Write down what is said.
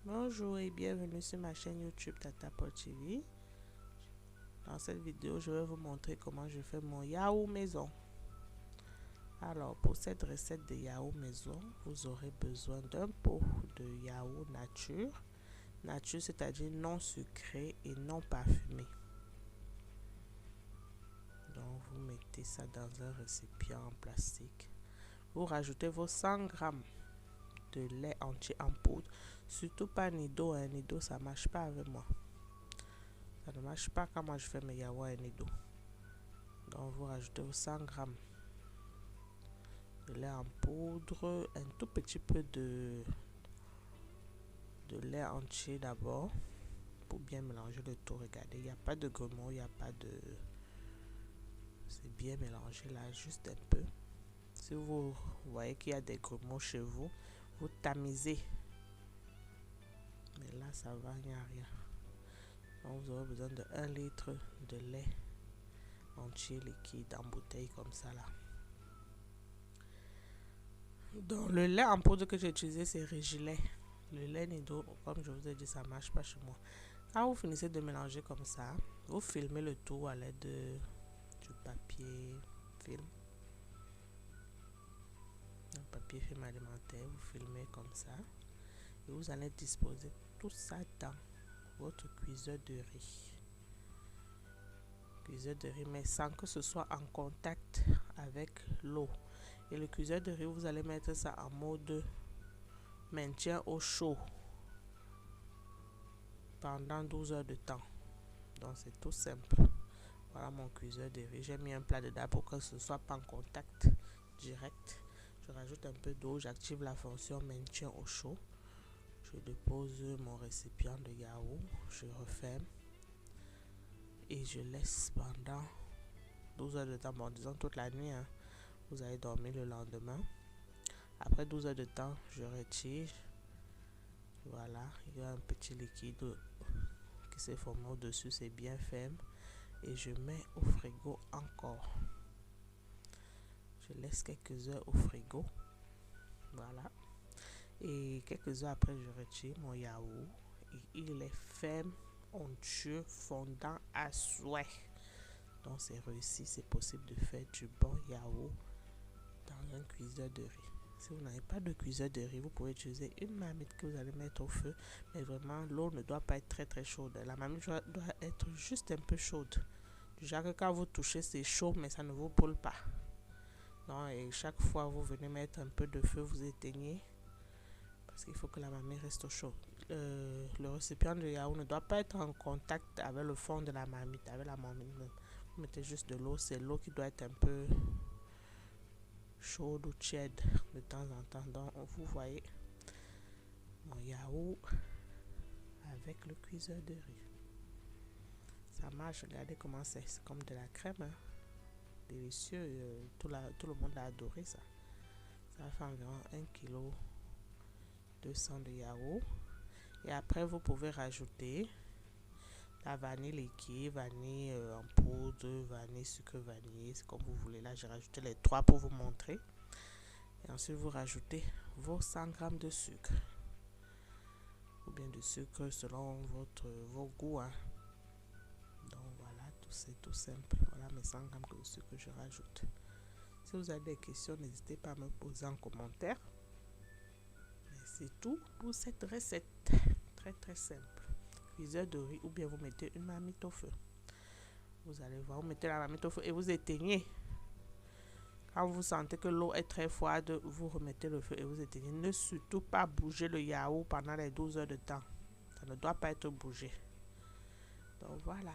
Bonjour et bienvenue sur ma chaîne YouTube Tata Paul TV. Dans cette vidéo, je vais vous montrer comment je fais mon yaourt maison. Alors, pour cette recette de yaourt maison, vous aurez besoin d'un pot de yaourt nature. Nature, c'est-à-dire non sucré et non parfumé. Donc, vous mettez ça dans un récipient en plastique. Vous rajoutez vos 100 g de lait entier en poudre. Surtout pas Nido, hein. Nido ça marche pas avec moi. Ça ne marche pas quand moi je fais mes yaourts à Nido. Donc vous rajoutez vos 100 g de lait en poudre, un tout petit peu de lait entier d'abord pour bien mélanger le tout. Regardez, il n'y a pas de grumeaux, il n'y a pas de... C'est bien mélangé là, juste un peu. Si vous voyez qu'il y a des grumeaux chez vous, vous tamisez. Mais là ça va, il n'y a rien. Donc vous aurez besoin de 1 litre de lait entier liquide en bouteille comme ça là. Donc le lait en poudre que j'ai utilisé, c'est Régilet. Le lait Nido, comme je vous ai dit, ça marche pas chez moi. Quand vous finissez de mélanger comme ça, vous filmez le tout à l'aide du papier film. Un papier film alimentaire, vous filmez comme ça. Et vous allez disposer tout ça dans votre cuiseur de riz. Cuiseur de riz, mais sans que ce soit en contact avec l'eau. Et le cuiseur de riz, vous allez mettre ça en mode maintien au chaud pendant 12 heures de temps. Donc c'est tout simple. Voilà mon cuiseur de riz. J'ai mis un plat dedans pour que ce soit pas en contact direct. Je rajoute un peu d'eau, j'active la fonction maintien au chaud. Je dépose mon récipient de yaourt, je referme et je laisse pendant 12 heures de temps. Bon, disons toute la nuit, hein. Vous allez dormir le lendemain. Après 12 heures de temps, je retire. Voilà, il y a un petit liquide qui s'est formé au-dessus, c'est bien ferme. Et je mets au frigo encore. Je laisse quelques heures au frigo. Voilà. Et quelques heures après, je retire mon yaourt. Et il est ferme, onctueux, fondant à souhait. Donc c'est réussi, c'est possible de faire du bon yaourt dans un cuiseur de riz. Si vous n'avez pas de cuiseur de riz, vous pouvez utiliser une marmite que vous allez mettre au feu. Mais vraiment, l'eau ne doit pas être très chaude. La marmite doit être juste un peu chaude. Du genre que quand vous touchez, c'est chaud, mais ça ne vous brûle pas. Non, et chaque fois, vous venez mettre un peu de feu, vous éteignez. Parce qu'il faut que la marmite reste chaude. Le récipient de yaourt ne doit pas être en contact avec le fond de la marmite. Avec la marmite, vous mettez juste de l'eau. C'est l'eau qui doit être un peu chaude ou tiède de temps en temps. Donc vous voyez mon yaourt avec le cuiseur de riz. Ça marche, regardez comment c'est comme de la crème, hein. Délicieux, tout le monde a adoré ça. Ça fait environ 1 kg 200 de yaourt. Et après vous pouvez rajouter la vanille liquide, vanille en poudre, vanille sucre vanillé, c'est comme vous voulez. Là j'ai rajouté les 3 pour vous montrer. Et ensuite vous rajoutez vos 100 g de sucre ou bien de sucre selon vos goûts, hein. Donc voilà, c'est tout simple. Voilà mes 100 g de sucre que je rajoute. Si vous avez des questions, n'hésitez pas à me poser en commentaire. C'est tout pour cette recette. Très simple. Cuiseur de riz ou bien vous mettez une marmite au feu. Vous allez voir, vous mettez la marmite au feu et vous éteignez. Quand vous sentez que l'eau est très froide, vous remettez le feu et vous éteignez. Ne surtout pas bouger le yaourt pendant les 12 heures de temps. Ça ne doit pas être bougé. Donc voilà.